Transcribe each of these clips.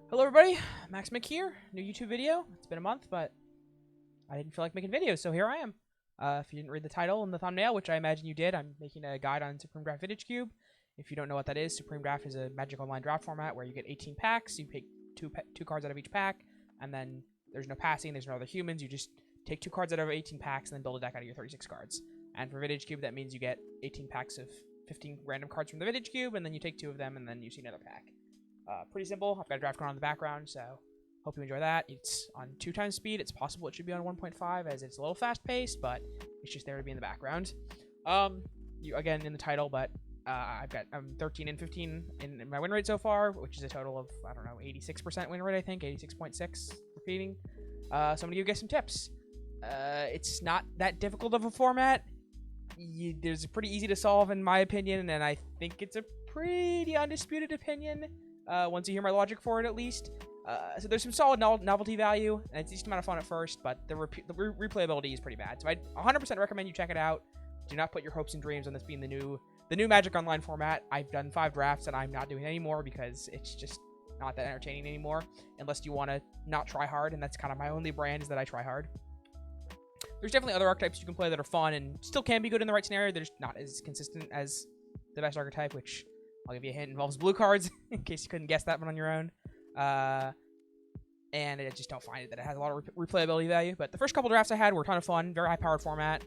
Hello everybody, Max Mick here, new YouTube video. It's been a month, but I didn't feel like making videos, so here I am. If you didn't read the title and the thumbnail, which I imagine you did, I'm making a guide on Supreme Draft Vintage Cube. If you don't know what that is, Supreme Draft is a Magic Online draft format where you get 18 packs, you pick two cards out of each pack, and then there's no passing, there's no other humans, you just take 2 cards out of 18 packs and then build a deck out of your 36 cards. And for Vintage Cube, that means you get 18 packs of 15 random cards from the Vintage Cube, and then you take 2 of them, and then you see another pack. Pretty simple. I've got a draft going on in the background, so hope you enjoy that. It's on 2 times speed. It's possible it should be on 1.5 as it's a little fast-paced, but it's just there to be in the background. Again, in the title, but I'm 13 and 15 in my win rate so far, which is a total of, I don't know, 86% win rate, I think, 86.6 repeating. So I'm going to give you guys some tips. It's not that difficult of a format. There's pretty easy to solve, in my opinion, and I think it's a pretty undisputed opinion. Once you hear my logic for it, at least. So there's some solid novelty value, and it's a decent amount of fun at first, but the replayability is pretty bad. So I 100% recommend you check it out. Do not put your hopes and dreams on this being the new Magic Online format. I've done 5 drafts, and I'm not doing any more because it's just not that entertaining anymore, unless you want to not try hard, and that's kind of my only brand, is that I try hard. There's definitely other archetypes you can play that are fun and still can be good in the right scenario. They're just not as consistent as the best archetype, which I'll give you a hint, involves blue cards, in case you couldn't guess that one on your own. And I just don't find it that it has a lot of replayability value. But the first couple drafts I had were a ton of fun, very high-powered format,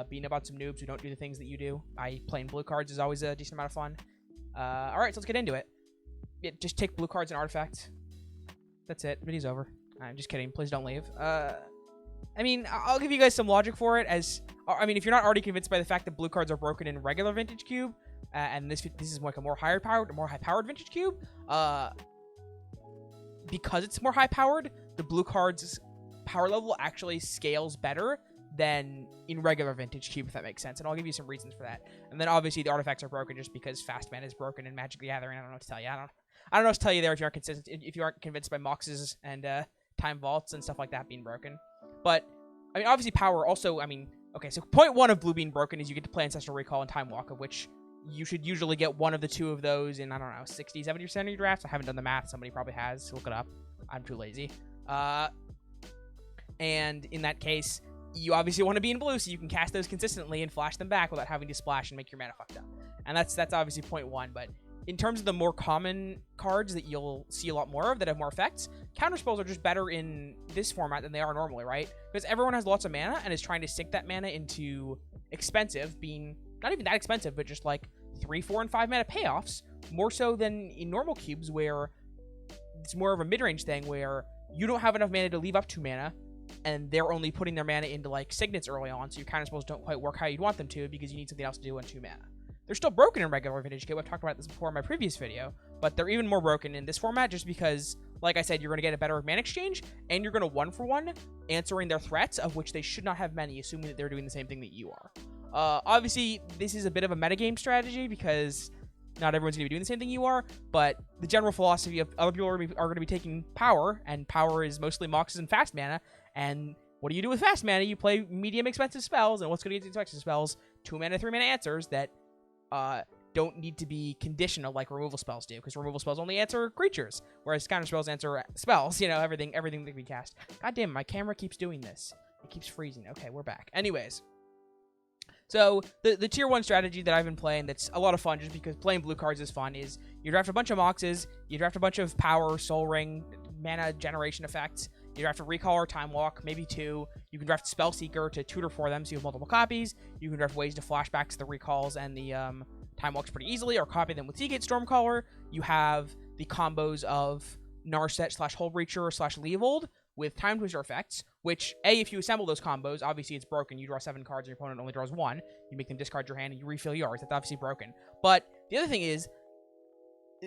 beating about some noobs who don't do the things that you do. Playing blue cards is always a decent amount of fun. Alright, so let's get into it. Just take blue cards and artifacts. That's it. Video's over. I'm just kidding. Please don't leave. I mean, I'll give you guys some logic for it. If you're not already convinced by the fact that blue cards are broken in regular Vintage Cube, and this is like a more high-powered Vintage Cube, because it's more high-powered, the blue card's power level actually scales better than in regular Vintage Cube, if that makes sense. And I'll give you some reasons for that. And then obviously the artifacts are broken just because Fast Mana is broken in Magic the Gathering. I don't know what to tell you. I don't know what to tell you there if you aren't convinced by Moxes and Time Vaults and stuff like that being broken. But I mean, obviously power also. Okay, so point 1 of blue being broken is you get to play Ancestral Recall and Time Walk, of which you should usually get one of the 2 of those in, I don't know, 60, 70% of your drafts. I haven't done the math. Somebody probably has. Look it up. I'm too lazy. And in that case, you obviously want to be in blue so you can cast those consistently and flash them back without having to splash and make your mana fucked up. And that's obviously point 1. But in terms of the more common cards that you'll see a lot more of that have more effects, counterspells are just better in this format than they are normally, right? Because everyone has lots of mana and is trying to sink that mana into expensive, being not even that expensive, but just like 3, 4, and 5 mana payoffs, more so than in normal cubes where it's more of a mid-range thing where you don't have enough mana to leave up 2 mana, and they're only putting their mana into like signets early on, so your counterspells don't quite work how you'd want them to because you need something else to do on 2 mana. They're still broken in regular Vintage Cube. I've talked about this before in my previous video, but they're even more broken in this format just because, like I said, you're going to get a better mana exchange, and you're going to 1-for-1 answering their threats, of which they should not have many, assuming that they're doing the same thing that you are. Obviously, this is a bit of a metagame strategy because not everyone's going to be doing the same thing you are, but the general philosophy of other people are going to be taking power, and power is mostly Moxes and fast mana, and what do you do with fast mana? You play medium expensive spells, and what's going to get expensive spells? 2 mana, 3 mana answers that don't need to be conditional like removal spells do, because removal spells only answer creatures, whereas counter spells answer spells, everything that can be cast. God damn, my camera keeps doing this. It keeps freezing. Okay, we're back. Anyways, so the tier 1 strategy that I've been playing that's a lot of fun just because playing blue cards is fun is you draft a bunch of Moxes, you draft a bunch of power, Soul Ring, mana generation effects, you draft a Recall or Time Walk, maybe 2. You can draft Spell Seeker to tutor for them so you have multiple copies. You can draft ways to flashbacks the Recalls and the Time Walks pretty easily, or copy them with Seagate Stormcaller. You have the combos of Narset / Hullbreacher / Leovold with Time Twister effects, which, if you assemble those combos, obviously it's broken. You draw 7 cards, your opponent only draws 1. You make them discard your hand, and you refill yours. That's obviously broken. But the other thing is,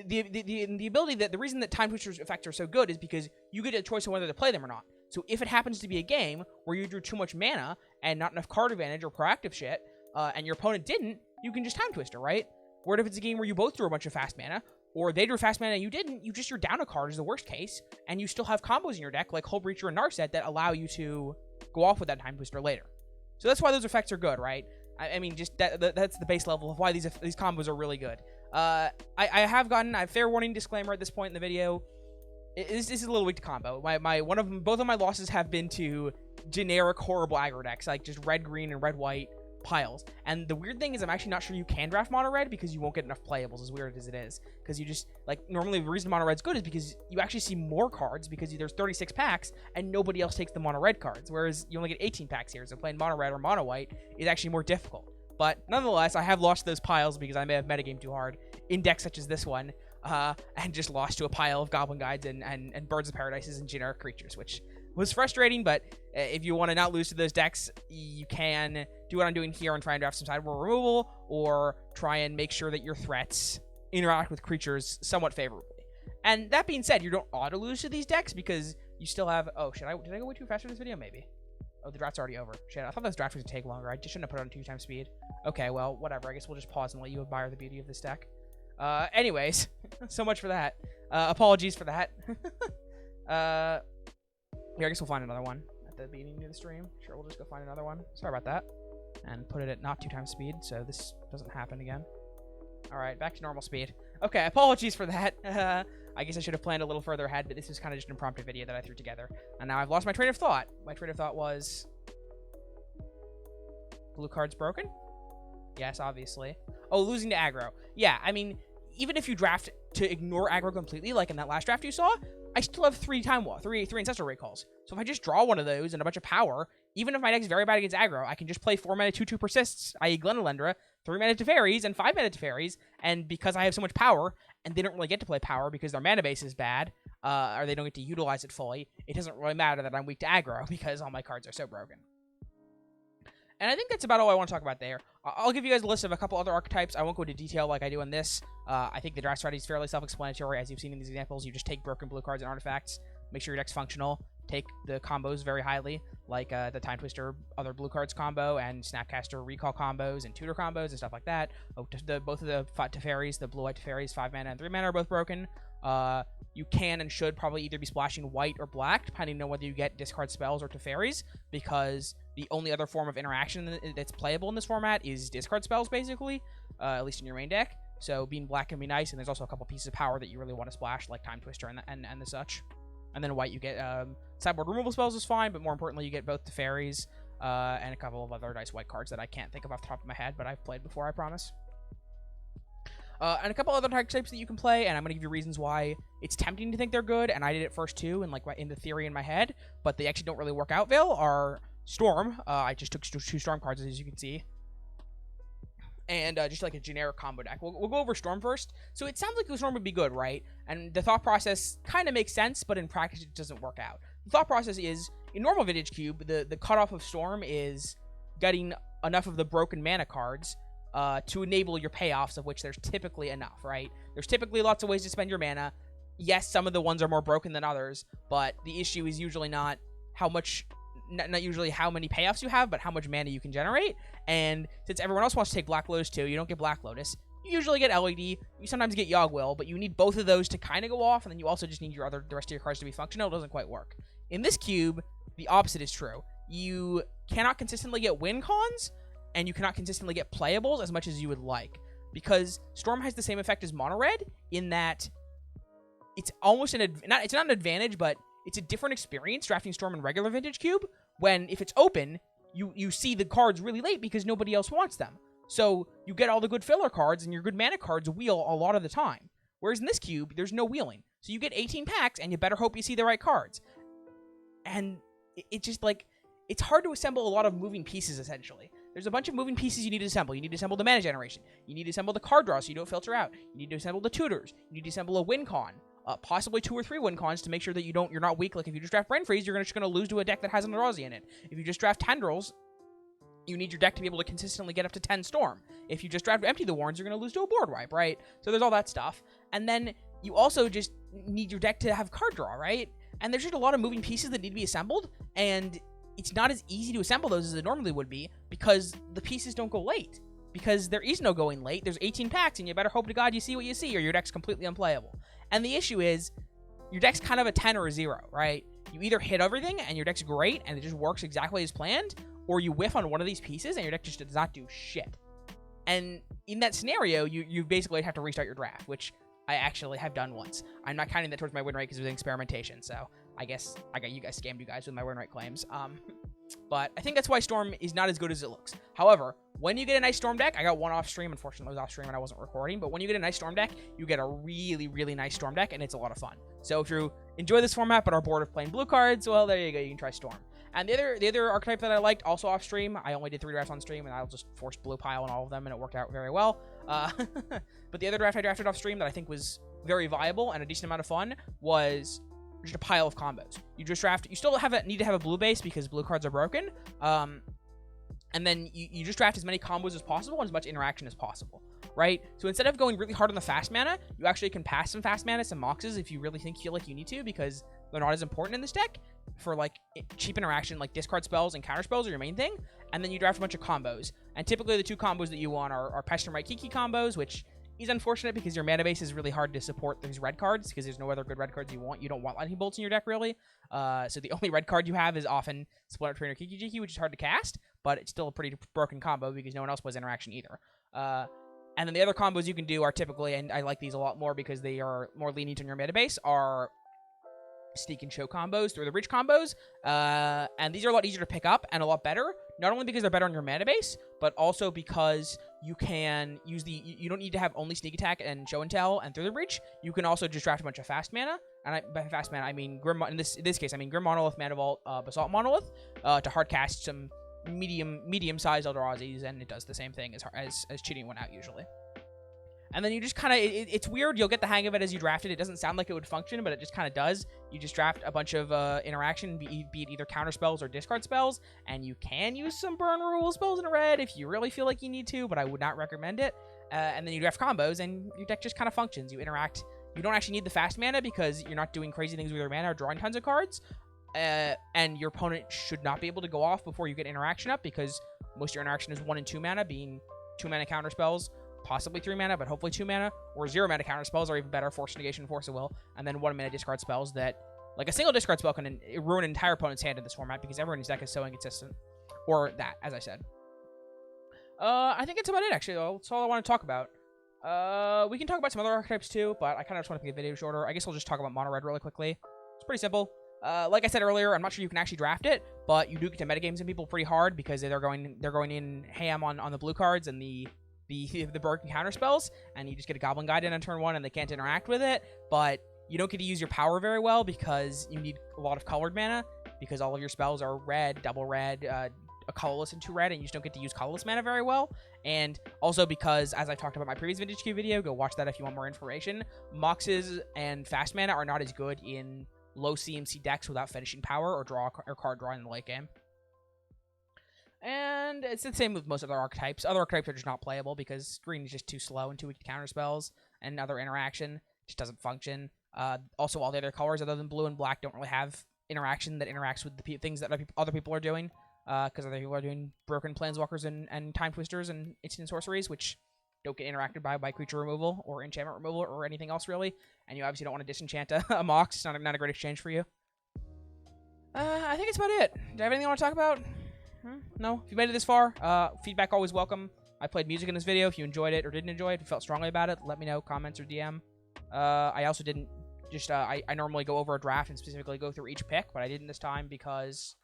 the ability that the reason that Time Twister's effects are so good is because you get a choice of whether to play them or not. So if it happens to be a game where you drew too much mana and not enough card advantage or proactive shit, and your opponent didn't, you can just Time Twister, right? Where if it's a game where you both drew a bunch of fast mana, or they drew fast mana and you didn't, you're down a card is the worst case, and you still have combos in your deck like Hullbreacher and Narset that allow you to go off with that Time Twister later. So that's why those effects are good, right? I mean, just that's the base level of why these combos are really good. I have gotten a fair warning disclaimer at this point in the video. This is a little weak to combo. Both of my losses have been to generic horrible aggro decks, like just red green and red white piles. And the weird thing is, I'm actually not sure you can draft mono red because you won't get enough playables, as weird as it is. Because you just, like, normally the reason mono red's good is because you actually see more cards because there's 36 packs and nobody else takes the mono red cards, whereas you only get 18 packs here. So playing mono red or mono white is actually more difficult. But nonetheless, I have lost those piles because I may have metagamed too hard in decks such as this one, and just lost to a pile of Goblin Guides and Birds of Paradises and generic creatures, which was frustrating. But if you want to not lose to those decks, you can do what I'm doing here and try and draft some sideboard removal, or try and make sure that your threats interact with creatures somewhat favorably. And that being said, you don't auto lose to these decks because you still have... Oh, did I go way too fast for this video? Maybe. Oh, the draft's already over. Shit, I thought this draft was going to take longer. I just shouldn't have put it on 2x speed. Okay, well, whatever. I guess we'll just pause and let you admire the beauty of this deck. Anyways, so much for that. Apologies for that. Yeah, I guess we'll find another one at the beginning of the stream. Sure, we'll just go find another one. Sorry about that. And put it at not 2x speed, so this doesn't happen again. Alright, back to normal speed. Okay, apologies for that. I guess I should have planned a little further ahead, but this was kind of just an impromptu video that I threw together. And now I've lost my train of thought. My train of thought was... Blue card's broken? Yes, obviously. Oh, losing to aggro. Yeah, I mean, even if you draft to ignore aggro completely, like in that last draft you saw, I still have three Ancestral Recalls. So if I just draw one of those and a bunch of power, even if my deck's very bad against aggro, I can just play 4 mana 2/2 persists, i.e. Glenalendra, 3 mana Teferis, and 5 mana Teferis, and because I have so much power, and they don't really get to play power because their mana base is bad, or they don't get to utilize it fully, it doesn't really matter that I'm weak to aggro because all my cards are so broken. And I think that's about all I want to talk about there. I'll give you guys a list of a couple other archetypes. I won't go into detail like I do in this. I think the draft strategy is fairly self-explanatory. As you've seen in these examples, you just take broken blue cards and artifacts, make sure your deck's functional, take the combos very highly, like the Time Twister other blue cards combo, and Snapcaster recall combos, and tutor combos, and stuff like that. Oh, both of the Teferis, the blue-white Teferis, 5 mana and 3 mana are both broken. You can and should probably either be splashing white or black, depending on whether you get discard spells or Teferis, because the only other form of interaction that's playable in this format is discard spells, basically, at least in your main deck. So being black can be nice, and there's also a couple pieces of power that you really want to splash, like Time Twister and the such. And then white, you get sideboard removal spells is fine, but more importantly, you get both Teferis and a couple of other nice white cards that I can't think of off the top of my head, but I've played before, I promise. And a couple other types that you can play, and I'm going to give you reasons why it's tempting to think they're good, and I did it first too, and like in the theory in my head, but they actually don't really work out, Vale, are Storm. I just took 2 Storm cards, as you can see. And just like a generic combo deck. We'll go over Storm first. So it sounds like the Storm would be good, right? And the thought process kind of makes sense, but in practice it doesn't work out. The thought process is, in normal Vintage Cube, the cutoff of Storm is getting enough of the broken mana cards to enable your payoffs, of which there's typically enough, right? There's typically lots of ways to spend your mana. Yes, some of the ones are more broken than others, but the issue is usually not how much... Not usually how many payoffs you have, but how much mana you can generate. And since everyone else wants to take Black Lotus too, you don't get Black Lotus. You usually get LED. You sometimes get Yogg-Will, but you need both of those to kind of go off, and then you also just need the rest of your cards to be functional. It doesn't quite work. In this cube, the opposite is true. You cannot consistently get win cons, and you cannot consistently get playables as much as you would like, because Storm has the same effect as Mono Red in that it's almost it's not an advantage, but it's a different experience drafting Storm in regular Vintage Cube, when if it's open, you see the cards really late because nobody else wants them. So you get all the good filler cards, and your good mana cards wheel a lot of the time. Whereas in this cube, there's no wheeling. So you get 18 packs, and you better hope you see the right cards. And it just, like, it's hard to assemble a lot of moving pieces, essentially. There's a bunch of moving pieces you need to assemble. You need to assemble the mana generation. You need to assemble the card draw so you don't filter out. You need to assemble the tutors. You need to assemble a win con. Possibly 2 or 3 win cons to make sure that you're not weak. Like if you just draft Brain Freeze, you're just gonna lose to a deck that has an Eldrazi in it. If you just draft Tendrils, you need your deck to be able to consistently get up to 10 Storm. If you just draft Empty the Warrens, you're gonna lose to a board wipe, right? So there's all that stuff. And then you also just need your deck to have card draw, right? And there's just a lot of moving pieces that need to be assembled, and it's not as easy to assemble those as it normally would be because the pieces don't go late. Because there is no going late. There's 18 packs, and you better hope to God you see what you see, or your deck's completely unplayable. And the issue is, your deck's kind of a 10 or a 0, right? You either hit everything, and your deck's great, and it just works exactly as planned, or you whiff on one of these pieces, and your deck just does not do shit. And in that scenario, you basically have to restart your draft, which I actually have done once. I'm not counting that towards my win rate because it was an experimentation, so I guess I got you guys scammed you guys with my win rate claims. But I think that's why Storm is not as good as it looks. However, when you get a nice Storm deck, I got one off stream. Unfortunately, it was off stream and I wasn't recording. But when you get a nice Storm deck, you get a really, really nice Storm deck, and it's a lot of fun. So if you enjoy this format but are bored of playing blue cards, well, there you go. You can try Storm. And the other archetype that I liked, also off stream, I only did 3 drafts on stream, and I'll just force blue pile on all of them, and it worked out very well. But the other draft I drafted off stream that I think was very viable and a decent amount of fun was just a pile of combos. You just draft. You still need to have a blue base because blue cards are broken. And then you just draft as many combos as possible and as much interaction as possible, right? So instead of going really hard on the fast mana, you actually can pass some fast mana, some moxes if you really feel like you need to, because they're not as important in this deck. For like cheap interaction, like discard spells and counter spells are your main thing. And then you draft a bunch of combos. And typically the 2 combos that you want are Pester Kiki combos, which is unfortunate because your mana base is really hard to support these red cards because there's no other good red cards you want. You don't want lightning bolts in your deck, really. So the only red card you have is often Splinter Trainer Kiki Jiki, which is hard to cast, but it's still a pretty broken combo because no one else plays interaction either. And then the other combos you can do are typically, and I like these a lot more because they are more lenient on your mana base, are Sneak and Show combos through the Bridge combos. And these are a lot easier to pick up and a lot better. Not only because they're better on your mana base, but also because you can use you don't need to have only Sneak Attack and Show and Tell and Through the Breach. You can also just draft a bunch of fast mana. And by fast mana, I mean Grim, in this case, I mean Grim Monolith, Mana Vault, Basalt Monolith, to hard cast some medium-sized Eldrazi's, and it does the same thing as cheating one out usually. And then you just kind of, it's weird. You'll get the hang of it as you draft it. It doesn't sound like it would function, but it just kind of does. You just draft a bunch of interaction, be it either counter spells or discard spells, and you can use some burn removal spells in red if you really feel like you need to, but I would not recommend it. And then you draft combos, and your deck just kind of functions. You interact. You don't actually need the fast mana because you're not doing crazy things with your mana or drawing tons of cards. And your opponent should not be able to go off before you get interaction up because most of your interaction is 1 and 2 mana, being 2 mana counter spells, possibly 3 mana, but hopefully 2 mana, or 0 mana counter spells are even better, Force Negation, Force of Will, and then 1 mana discard spells that, like a single discard spell can ruin an entire opponent's hand in this format because everyone's deck is so inconsistent. Or that, as I said. I think that's about it, actually. That's all I want to talk about. We can talk about some other archetypes too, but I kind of just want to make the video shorter. I guess I'll just talk about Mono Red really quickly. It's pretty simple. Like I said earlier, I'm not sure you can actually draft it, but you do get to metagame some people pretty hard because they're going in ham on the blue cards and the broken counter spells, and you just get a Goblin Guide in on turn 1 and they can't interact with it, but you don't get to use your power very well because you need a lot of colored mana because all of your spells are red, double red, a colorless and 2 red, and you just don't get to use colorless mana very well. And also because, as I talked about in my previous Vintage Q video, go watch that if you want more information, Moxes and fast mana are not as good in low CMC decks without finishing power or card draw in the late game. And it's the same with most other archetypes. Other archetypes are just not playable because green is just too slow and too weak to counter spells, and other interaction just doesn't function. Also, all the other colors other than blue and black don't really have interaction that interacts with the things that other people are doing, because other people are doing broken planeswalkers and time twisters and instant sorceries, which don't get interacted by creature removal or enchantment removal or anything else really. And you obviously don't want to disenchant a Mox. It's not a great exchange for you. I think that's about it. Do I have anything I want to talk about? No? If you made it this far, feedback always welcome. I played music in this video. If you enjoyed it or didn't enjoy it, if you felt strongly about it, let me know. Comments or DM. I also didn't just, I normally go over a draft and specifically go through each pick, but I didn't this time because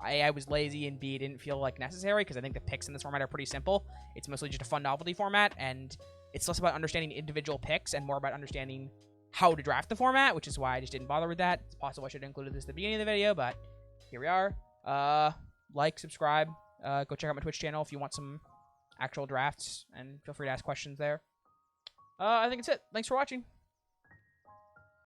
I was lazy and B, didn't feel like necessary because I think the picks in this format are pretty simple. It's mostly just a fun novelty format, and it's less about understanding individual picks and more about understanding how to draft the format, which is why I just didn't bother with that. It's possible I should have included this at the beginning of the video, but here we are. Like, subscribe, go check out my Twitch channel if you want some actual drafts, and feel free to ask questions there. I think it's it. Thanks for watching.